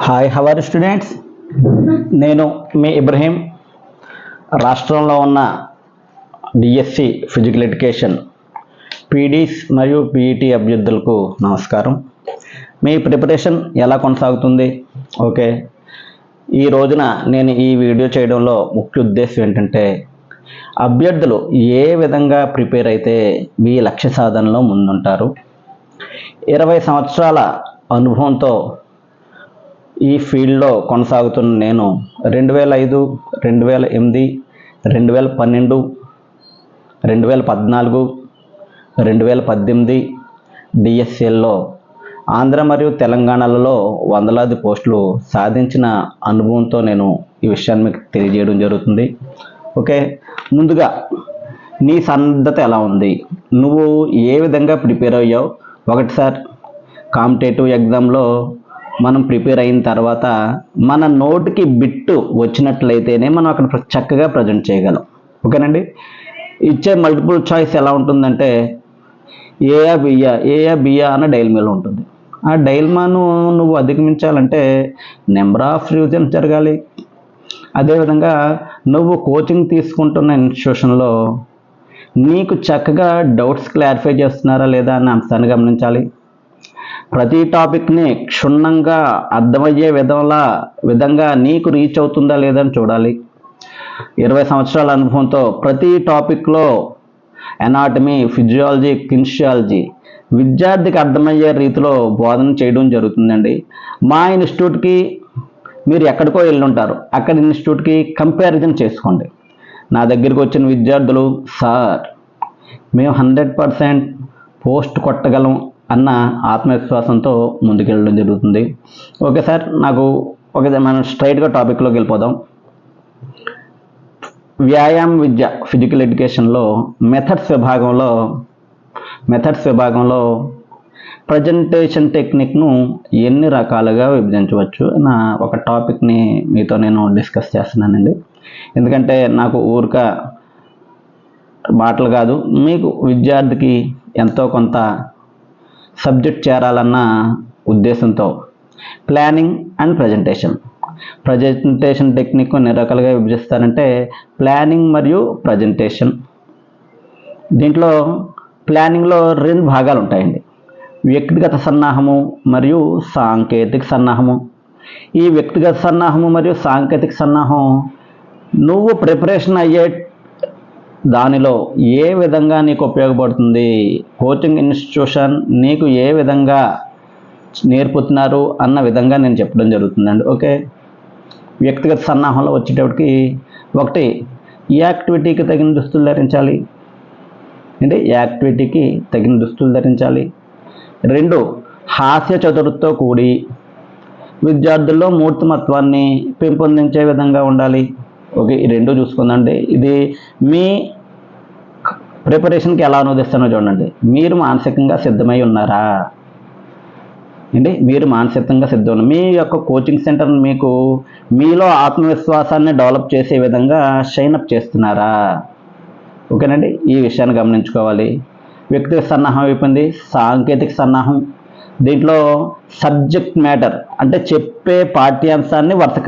Hi how are students, నేను మీ ఇబ్రహీం. రాష్ట్రంలో ఉన్న డిఎస్సి ఫిజికల్ ఎడ్యుకేషన్ పీడీస్ మరియు పీఈటీ అభ్యర్థులకు నమస్కారం. మీ ప్రిపరేషన్ ఎలా కొనసాగుతుంది? ఓకే, ఈ రోజున నేను ఈ వీడియో చేయడంలో ముఖ్య ఉద్దేశం ఏంటంటే, అభ్యర్థులు ఏ విధంగా ప్రిపేర్ అయితే మీ లక్ష్య సాధనలో ముందుంటారు. 20 సంవత్సరాల అనుభవంతో ఈ ఫీల్డ్లో కొనసాగుతున్న నేను 2005, 2008, 2012, 2014, 2018 డిఎస్సిల్లో ఆంధ్ర మరియు తెలంగాణలలో వందలాది పోస్టులు సాధించిన అనుభవంతో నేను ఈ విషయాన్ని మీకు తెలియజేయడం జరుగుతుంది. ఓకే, ముందుగా నీ సన్నద్ధత ఎలా ఉంది? నువ్వు ఏ విధంగా ప్రిపేర్ అయ్యావు? ఒకటి సార్, కాంపిటేటివ్ ఎగ్జామ్లో మనం ప్రిపేర్ అయిన తర్వాత మన నోటికి బిట్టు వచ్చినట్లయితేనే మనం అక్కడ చక్కగా ప్రజెంట్ చేయగలం. ఓకేనండి. ఇచ్చే మల్టిపుల్ చాయిస్ ఎలా ఉంటుందంటే ఏయా బియా అన్న డైల్మాలో ఉంటుంది. ఆ డైల్మాను నువ్వు అధిగమించాలంటే నెంబర్ ఆఫ్ రివిజన్స్ జరగాలి. అదేవిధంగా నువ్వు కోచింగ్ తీసుకుంటున్న ఇన్స్టిట్యూషన్లో నీకు చక్కగా డౌట్స్ క్లారిఫై చేస్తున్నారా లేదా అన్న అంశాన్ని గమనించాలి. ప్రతి టాపిక్ని క్షుణ్ణంగా అర్థమయ్యే విధంగా నీకు రీచ్ అవుతుందా లేదా అని చూడాలి. 20 సంవత్సరాల అనుభవంతో ప్రతి టాపిక్లో ఎనాటమీ, ఫిజియాలజీ, కిన్షియాలజీ విద్యార్థికి అర్థమయ్యే రీతిలో బోధన చేయడం జరుగుతుందండి. మా ఇన్స్టిట్యూట్కి మీరు ఎక్కడికో వెళ్ళుంటారు, అక్కడ ఇన్స్టిట్యూట్కి కంపారిజన్ చేసుకోండి. నా దగ్గరికి వచ్చిన విద్యార్థులు, సార్ మేము 100% పోస్ట్ కొట్టగలం అన్న ఆత్మవిశ్వాసంతో ముందుకెళ్ళడం జరుగుతుంది. ఓకే సార్, మనం స్ట్రైట్గా టాపిక్లోకి వెళ్ళిపోదాం. వ్యాయామ విద్య ఫిజికల్ ఎడ్యుకేషన్లో మెథడ్స్ విభాగంలో ప్రజెంటేషన్ టెక్నిక్ను ఎన్ని రకాలుగా విభజించవచ్చు అన్న ఒక టాపిక్ని మీతో నేను డిస్కస్ చేస్తున్నానండి. ఎందుకంటే నాకు ఊరిక మాటలు కాదు, మీకు విద్యార్థికి ఎంతో కొంత సబ్జెక్ట్ చేరాలన్న ఉద్దేశంతో ప్లానింగ్ అండ్ ప్రజెంటేషన్ టెక్నిక్ ఎన్ని రకాలుగా విభజిస్తారంటే ప్లానింగ్ మరియు ప్రజెంటేషన్. దీంట్లో ప్లానింగ్లో 2 భాగాలు ఉంటాయండి, వ్యక్తిగత సన్నాహము మరియు సాంకేతిక సన్నాహము. ఈ వ్యక్తిగత సన్నాహము మరియు సాంకేతిక సన్నాహం నువ్వు ప్రిపరేషన్ అయ్యే దానిలో ఏ విధంగా నీకు ఉపయోగపడుతుంది, కోచింగ్ ఇన్స్టిట్యూషన్ నీకు ఏ విధంగా నేర్పుతున్నారు అన్న విధంగా నేను చెప్పడం జరుగుతుందండి. ఓకే, వ్యక్తిగత సన్నాహంలో వచ్చేటప్పటికి 1 యాక్టివిటీకి తగిన దుస్తులు ధరించాలి. 2 హాస్య చతురతతో కూడి విద్యార్థుల్లో మూర్తిమత్వాన్ని పెంపొందించే విధంగా ఉండాలి. ఓకే, ఈ 2 చూసుకుందండి. ఇది మీ ప్రిపరేషన్కి ఎలా అనువదిస్తానో చూడండి. మీరు మానసికంగా సిద్ధమై ఉన్నారా? మీ యొక్క కోచింగ్ సెంటర్ మీలో ఆత్మవిశ్వాసాన్ని డెవలప్ చేసే విధంగా షైనప్ చేస్తున్నారా? ఓకేనండి, ఈ విషయాన్ని గమనించుకోవాలి. వ్యక్తిగత సన్నాహం అయిపోయింది. సాంకేతిక సన్నాహం, దీంట్లో సబ్జెక్ట్ మ్యాటర్ అంటే చెప్పే పాఠ్యాంశాన్ని వరుస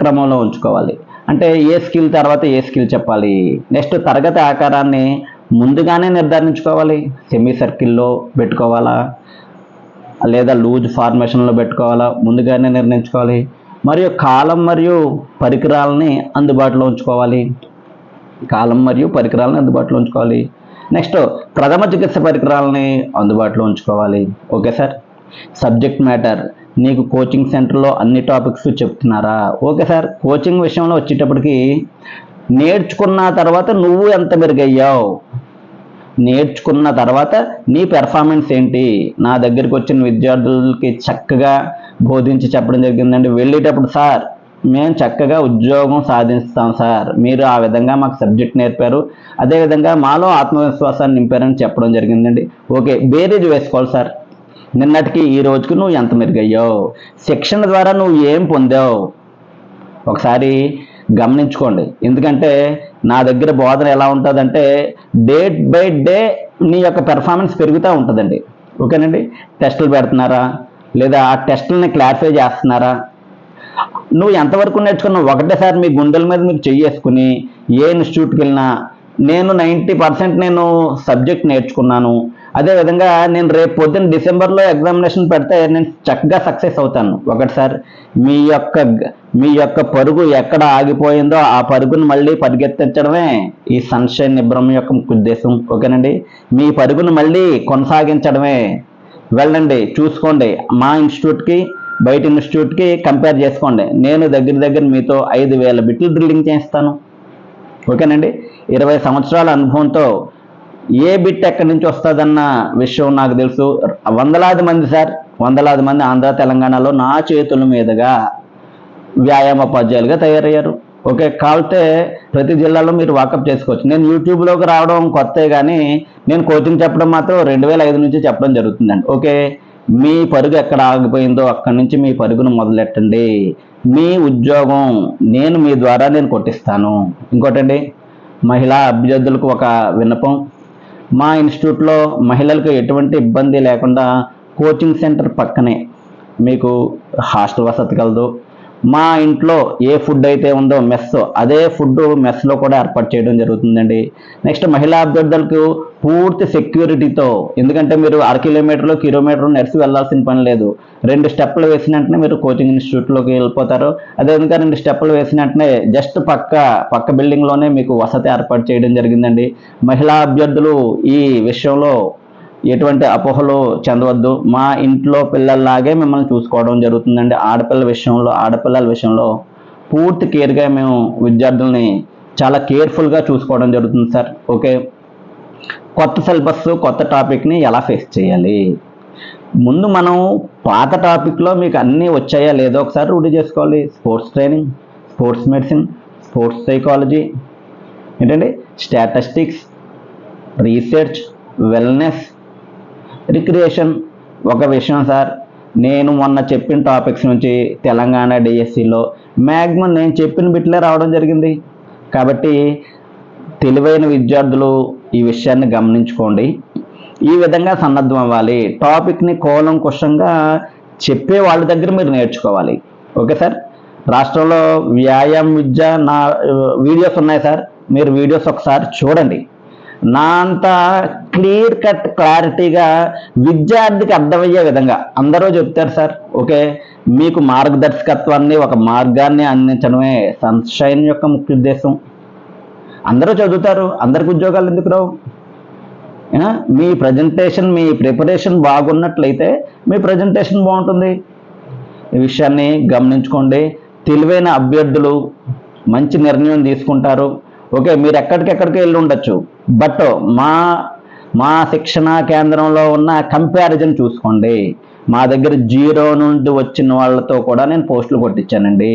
క్రమంలో ఉంచుకోవాలి. అంటే ఏ స్కిల్ తర్వాత ఏ స్కిల్ చెప్పాలి. నెక్స్ట్ తరగతి ఆకారాన్ని ముందుగానే నిర్ధారించుకోవాలి. సెమీ సర్కిల్లో పెట్టుకోవాలా లేదా లూజ్ ఫార్మేషన్లో పెట్టుకోవాలా ముందుగానే నిర్ణయించుకోవాలి. మరియు కాలం మరియు పరికరాలని అందుబాటులో ఉంచుకోవాలి. నెక్స్ట్ ప్రథమ చికిత్స పరికరాలని అందుబాటులో ఉంచుకోవాలి. Okay sir. సబ్జెక్ట్ మ్యాటర్, నీకు కోచింగ్ సెంటర్లో అన్ని టాపిక్స్ చెప్తున్నారా? Okay sir. కోచింగ్ విషయంలో వచ్చేటప్పటికి నేర్చుకున్న తర్వాత నువ్వు ఎంత మెరుగయ్యావు, నేర్చుకున్న తర్వాత నీ పెర్ఫార్మెన్స్ ఏంటి? నా దగ్గరికి వచ్చిన విద్యార్థులకి చక్కగా బోధించి చెప్పడం జరిగిందండి. వెళ్ళేటప్పుడు, సార్ మేము చక్కగా ఉద్యోగం సాధిస్తాం సార్, మీరు ఆ విధంగా మాకు సబ్జెక్ట్ నేర్పారు, అదేవిధంగా మాలో ఆత్మవిశ్వాసాన్ని నింపారని చెప్పడం జరిగిందండి. ఓకే, బేరీజ్ వేసుకోవాలి సార్. నిన్నటికి ఈ రోజుకి నువ్వు ఎంత మెరుగయ్యావు, శిక్షణ ద్వారా నువ్వు ఏం పొందావు ఒకసారి గమనించుకోండి. ఎందుకంటే నా దగ్గర బోధన ఎలా ఉంటుందంటే డే బై డే నీ యొక్క పెర్ఫార్మెన్స్ పెరుగుతూ ఉంటుందండి. ఓకేనండి. టెస్టులు పెడుతున్నారా, లేదా ఆ టెస్టులని క్లారిఫై చేస్తున్నారా, నువ్వు ఎంతవరకు నేర్చుకున్నావు? ఒకటేసారి మీ గుండెల మీద మీరు చెయ్యేసుకుని ఏ ఇన్స్టిట్యూట్కి వెళ్ళినా నేను 90% నేను సబ్జెక్ట్ నేర్చుకున్నాను, అదేవిధంగా నేను రేపు పొద్దున్న డిసెంబర్లో ఎగ్జామినేషన్ పెడితే నేను చక్కగా సక్సెస్ అవుతాను. ఒకటి సార్, మీ యొక్క పరుగు ఎక్కడ ఆగిపోయిందో ఆ పరుగును మళ్ళీ పరిగెత్తించడమే ఈ సన్షైన్ నిబ్రహ్మ యొక్క ముఖ్య ఉద్దేశం. ఓకేనండి. మీ పరుగును మళ్ళీ కొనసాగించడమే. వెళ్ళండి, చూసుకోండి, మా ఇన్స్టిట్యూట్కి బయట ఇన్స్టిట్యూట్కి కంపేర్ చేసుకోండి. నేను దగ్గర మీతో 5,000 బిట్లు డ్రిల్లింగ్ చేస్తాను. ఓకేనండి. 20 సంవత్సరాల అనుభవంతో ఏ బిట్ ఎక్కడి నుంచి వస్తుందన్న విషయం నాకు తెలుసు. వందలాది మంది సార్, వందలాది మంది ఆంధ్ర తెలంగాణలో నా చేతుల మీదుగా వ్యాయామోపాధ్యాయులుగా తయారయ్యారు. ఓకే, కావాలంటే ప్రతి జిల్లాలో మీరు వాకప్ చేసుకోవచ్చు. నేను యూట్యూబ్లోకి రావడం కొత్తే కానీ నేను కోచింగ్ చెప్పడం మాత్రం 2005 నుంచి చెప్పడం జరుగుతుందండి. ఓకే, మీ పరుగు ఎక్కడ ఆగిపోయిందో అక్కడి నుంచి మీ పరుగును మొదలెట్టండి. మీ ఉద్యోగం మీ ద్వారా నేను కొట్టిస్తాను. ఇంకోటండి, మహిళా అభ్యర్థులకు ఒక విన్నపం. మా ఇన్స్టిట్యూట్లో మహిళలకు ఎటువంటి ఇబ్బంది లేకుండా కోచింగ్ సెంటర్ పక్కనే మీకు హాస్టల్ వసతి కలదు. మా ఇంట్లో ఏ ఫుడ్ అయితే ఉందో మెస్, అదే ఫుడ్ మెస్లో కూడా ఏర్పాటు చేయడం జరుగుతుందండి. నెక్స్ట్, మహిళా అభ్యర్థులకు పూర్తి సెక్యూరిటీతో, ఎందుకంటే మీరు 1/2 కిలోమీటర్ నడిచి వెళ్ళాల్సిన పని లేదు. 2 స్టెప్పులు వేసిన వెంటనే మీరు కోచింగ్ ఇన్స్టిట్యూట్లోకి వెళ్ళిపోతారు. అదేవిధంగా 2 స్టెప్పులు వేసిన వెంటనే జస్ట్ పక్క బిల్డింగ్లోనే మీకు వసతి ఏర్పాటు చేయడం జరిగిందండి. మహిళా అభ్యర్థులు ఈ విషయంలో ఎటువంటి అపోహలు చెందవద్దు. మా ఇంట్లో పిల్లల్లాగే మిమ్మల్ని చూసుకోవడం జరుగుతుందండి. ఆడపిల్లల విషయంలో పూర్తి కేర్గా మేము విద్యార్థుల్ని చాలా కేర్ఫుల్గా చూసుకోవడం జరుగుతుంది సార్. ఓకే, కొత్త సిలబస్, కొత్త టాపిక్ని ఎలా ఫేస్ చేయాలి? ముందు మనం పాత టాపిక్లో మీకు అన్నీ వచ్చాయా లేదో ఒకసారి రూఢి చేసుకోవాలి. Sports training, sports medicine, sports psychology, ఏంటండి, స్టాటిస్టిక్స్, రీసెర్చ్, వెల్నెస్, రిక్రియేషన్. ఒక విషయం సార్, నేను మొన్న చెప్పిన టాపిక్స్ నుంచి తెలంగాణ డిఎస్సిలో మ్యాక్సిమం నేను చెప్పిన బిట్లే రావడం జరిగింది. కాబట్టి తెలివైన విద్యార్థులు ఈ విషయాన్ని గమనించుకోండి. ఈ విధంగా సన్నద్ధం అవ్వాలి. టాపిక్ని కూలంకుషంగా చెప్పే వాళ్ళ దగ్గర మీరు నేర్చుకోవాలి. Okay sir. రాష్ట్రంలో వ్యాయామ విద్య నా వీడియోస్ ఉన్నాయి సార్, మీరు వీడియోస్ ఒకసారి చూడండి. నా అంత క్లియర్ కట్ క్లారిటీగా విద్యార్థికి అర్థమయ్యే విధంగా అందరూ చెప్తారు సార్. ఓకే, మీకు మార్గదర్శకత్వాన్ని, ఒక మార్గాన్ని అందించడమే సన్షైన్ యొక్క ముఖ్య ఉద్దేశం. అందరూ చదువుతారు, అందరికి ఉద్యోగాలు ఎందుకు రావు? మీ ప్రజెంటేషన్, మీ ప్రిపరేషన్ బాగున్నట్లయితే మీ ప్రజెంటేషన్ బాగుంటుంది. ఈ విషయాన్ని గమనించుకోండి. తెలివైన అభ్యర్థులు మంచి నిర్ణయం తీసుకుంటారు. ఓకే, మీరు ఎక్కడికెక్కడికి వెళ్ళి ఉండొచ్చు, బట్ మా శిక్షణా కేంద్రంలో ఉన్న కంపారిజన్ చూసుకోండి. మా దగ్గర 0 నుండి వచ్చిన వాళ్ళతో కూడా నేను పోస్టులు కొట్టించానండి.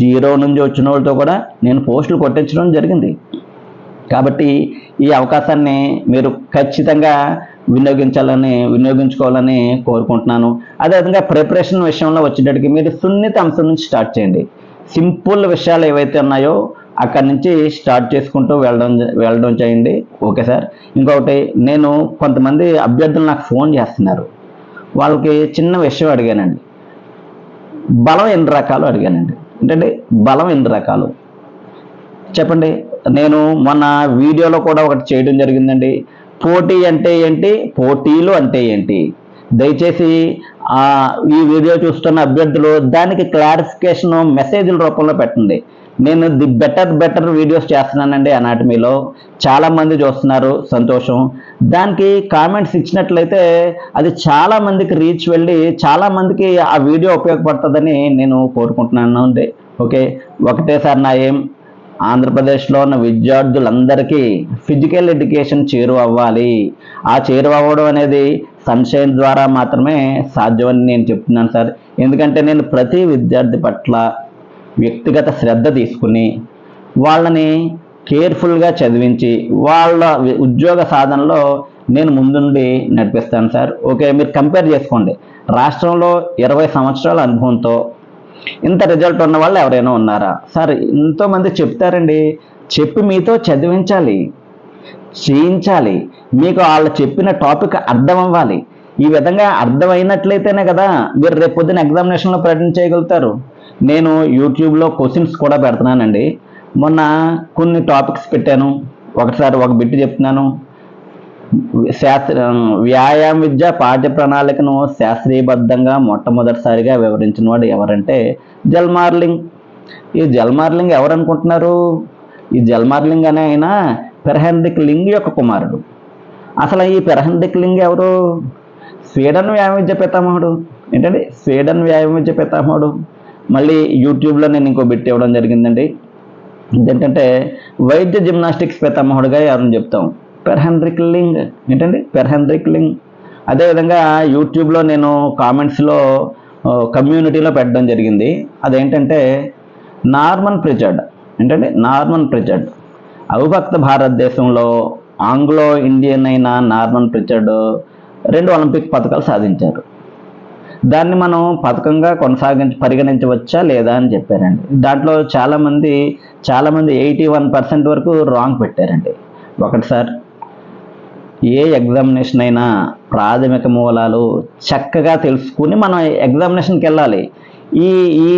0 నుంచి వచ్చిన వాళ్ళతో కూడా నేను పోస్టులు కొట్టించడం జరిగింది. కాబట్టి ఈ అవకాశాన్ని మీరు ఖచ్చితంగా వినియోగించుకోవాలని కోరుకుంటున్నాను. అదేవిధంగా ప్రిపరేషన్ విషయంలో వచ్చేటప్పటికి మీరు సున్నిత అంశం నుంచి స్టార్ట్ చేయండి. సింపుల్ విషయాలు ఏవైతే ఉన్నాయో అక్కడి నుంచి స్టార్ట్ చేసుకుంటూ వెళ్ళడం చేయండి. Okay sir. ఇంకొకటి, నేను కొంతమంది అభ్యర్థులు నాకు ఫోన్ చేస్తున్నారు. వాళ్ళకి చిన్న విషయం అడిగానండి. బలం ఎన్ని రకాలు అడిగానండి. ఏంటంటే బలం ఎన్ని రకాలు చెప్పండి. నేను మొన్న వీడియోలో కూడా ఒకటి చేయడం జరిగిందండి. పోటీ అంటే ఏంటి, పోటీలు అంటే ఏంటి? దయచేసి ఈ వీడియో చూస్తున్న అభ్యర్థులు దానికి క్లారిఫికేషన్ మెసేజ్ల రూపంలో పెట్టండి. నేను ది బెటర్ వీడియోస్ చేస్తున్నానండి అనాటమీలో. చాలామంది చూస్తున్నారు, సంతోషం. దానికి కామెంట్స్ ఇచ్చినట్లయితే అది చాలామందికి రీచ్ వెళ్ళి చాలామందికి ఆ వీడియో ఉపయోగపడుతుందని నేను కోరుకుంటున్నాను అండి. ఓకే, ఒకటే సార్ నా ఏం, ఆంధ్రప్రదేశ్లో ఉన్న విద్యార్థులందరికీ ఫిజికల్ ఎడ్యుకేషన్ చేరువ అవ్వాలి. ఆ చేరువ అవ్వడం అనేది సన్షైన్ ద్వారా మాత్రమే సాధ్యమని నేను చెప్తున్నాను సార్. ఎందుకంటే నేను ప్రతి విద్యార్థి పట్ల వ్యక్తిగత శ్రద్ధ తీసుకుని వాళ్ళని కేర్ఫుల్గా చదివించి వాళ్ళ ఉద్యోగ సాధనలో నేను ముందుండి నడిపిస్తాను సార్. ఓకే, మీరు కంపేర్ చేసుకోండి. రాష్ట్రంలో 20 సంవత్సరాల అనుభవంతో ఇంత రిజల్ట్ ఉన్న వాళ్ళు ఎవరైనా ఉన్నారా సార్? ఎంతోమంది చెప్తారండి, చెప్పి మీతో చదివించాలి. చేయించాలి. మీకు వాళ్ళు చెప్పిన టాపిక్ అర్థం అవ్వాలి. ఈ విధంగా అర్థమైనట్లయితేనే కదా మీరు రేపు పొద్దున ఎగ్జామినేషన్లో ప్రజెంట్ చేయగలుగుతారు. నేను యూట్యూబ్లో క్వశ్చన్స్ కూడా పెడుతున్నానండి. మొన్న కొన్ని టాపిక్స్ పెట్టాను. ఒకసారి ఒక బిట్ చెప్తున్నాను. వ్యాయామ విద్య పాఠ్య ప్రణాళికను శాస్త్రీయబద్ధంగా మొట్టమొదటిసారిగా వివరించిన వాడు ఎవరంటే జల్మార్లింగ్. ఈ జల్మార్లింగ్ ఎవరు అనుకుంటున్నారు? ఈ జల్మార్లింగ్ అనే ఆయన పెర్హెన్రిక్ లింగ్ యొక్క కుమారుడు. అసలు ఈ పెర్హెన్రిక్ లింగ్ ఎవరు? స్వీడన్ వ్యాయామ విద్య పితామహుడు. ఏంటండి? స్వీడన్ వ్యాయామ విద్య పితామహుడు. మళ్ళీ యూట్యూబ్లో నేను ఇంకో బిట్ ఇవ్వడం జరిగిందండి. ఏంటంటే వైద్య జిమ్నాస్టిక్స్ పితామహుడుగా ఎవరిని చెప్తాం? పెర్హెన్రిక్ లింగ్. ఏంటండి? పెర్హెన్రిక్ లింగ్. అదేవిధంగా యూట్యూబ్లో నేను కామెంట్స్లో కమ్యూనిటీలో పెట్టడం జరిగింది. అదేంటంటే నార్మన్ ప్రిచర్డ్. ఏంటంటే నార్మన్ ప్రిచర్డ్. అవిభక్త భారతదేశంలో ఆంగ్లో ఇండియన్ అయిన నార్మన్ ప్రిచర్డ్ 2 ఒలింపిక్ పథకాలు సాధించారు. దాన్ని మనం పథకంగా పరిగణించవచ్చా లేదా అని చెప్పారండి. దాంట్లో చాలామంది 81% వరకు రాంగ్ పెట్టారండి. ఒకటి సార్, ఏ ఎగ్జామినేషన్ అయినా ప్రాథమిక మూలాలు చక్కగా తెలుసుకుని మనం ఎగ్జామినేషన్కి వెళ్ళాలి. ఈ ఈ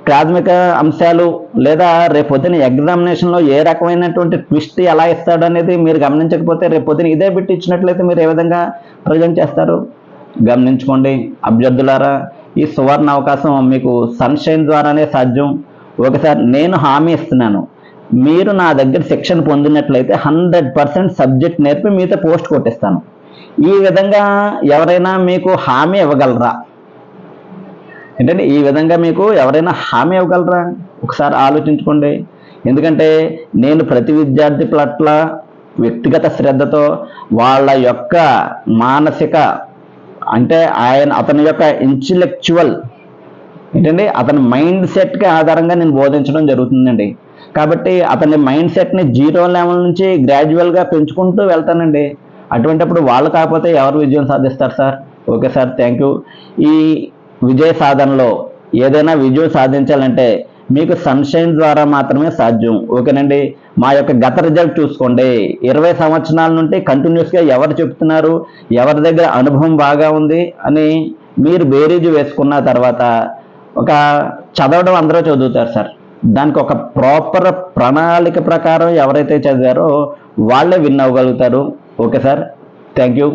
ప్రాథమిక అంశాలు లేదా రేపు పొద్దున ఎగ్జామినేషన్లో ఏ రకమైనటువంటి ట్విస్ట్ ఎలా ఇస్తాడు అనేది మీరు గమనించకపోతే రేపు పొద్దున ఇదే బిట్ ఇచ్చినట్లయితే మీరు ఏ విధంగా ప్రజెంట్ చేస్తారు? గమనించుకోండి అభ్యర్థులారా. ఈ సువర్ణ అవకాశం మీకు సన్షైన్ ద్వారానే సాధ్యం. ఒకసారి నేను హామీ ఇస్తున్నాను, మీరు నా దగ్గర శిక్షణ పొందినట్లయితే 100% సబ్జెక్ట్ నేర్పి మీతో పోస్ట్ కొట్టిస్తాను. ఈ విధంగా ఎవరైనా మీకు హామీ ఇవ్వగలరా? ఏంటంటే ఈ విధంగా మీకు ఎవరైనా హామీ ఇవ్వగలరా? ఒకసారి ఆలోచించుకోండి. ఎందుకంటే నేను ప్రతి విద్యార్థి పట్ల వ్యక్తిగత శ్రద్ధతో వాళ్ళ యొక్క మానసిక అంటే అతని యొక్క ఇంటెలెక్చువల్ ఏంటండి అతని మైండ్ సెట్కి ఆధారంగా నేను బోధించడం జరుగుతుందండి. కాబట్టి అతని మైండ్ సెట్ని 0 లెవెల్ నుంచి గ్రాడ్యువల్గా పెంచుకుంటూ వెళ్తానండి. అటువంటిప్పుడు వాళ్ళు కాకపోతే ఎవరు విజయం సాధిస్తారు sir? Okay sir, thank you. ఈ విజయ సాధనలో ఏదైనా విజయం సాధించాలంటే మీకు సన్షైన్ ద్వారా మాత్రమే సాధ్యం. ఓకేనండి. మా యొక్క గత రిజల్ట్ చూసుకోండి. 20 సంవత్సరాల నుండి కంటిన్యూస్గా ఎవరు చెప్తున్నారు, ఎవరి దగ్గర అనుభవం బాగా ఉంది అని మీరు బేరీజు వేసుకున్న తర్వాత ఒక చదవడం అందరూ చదువుతారు సార్. దానికి ఒక ప్రాపర్ ప్రణాళిక ప్రకారం ఎవరైతే చదివారో వాళ్ళే విన్ అవ్వగలుగుతారు. Okay sir, thank you.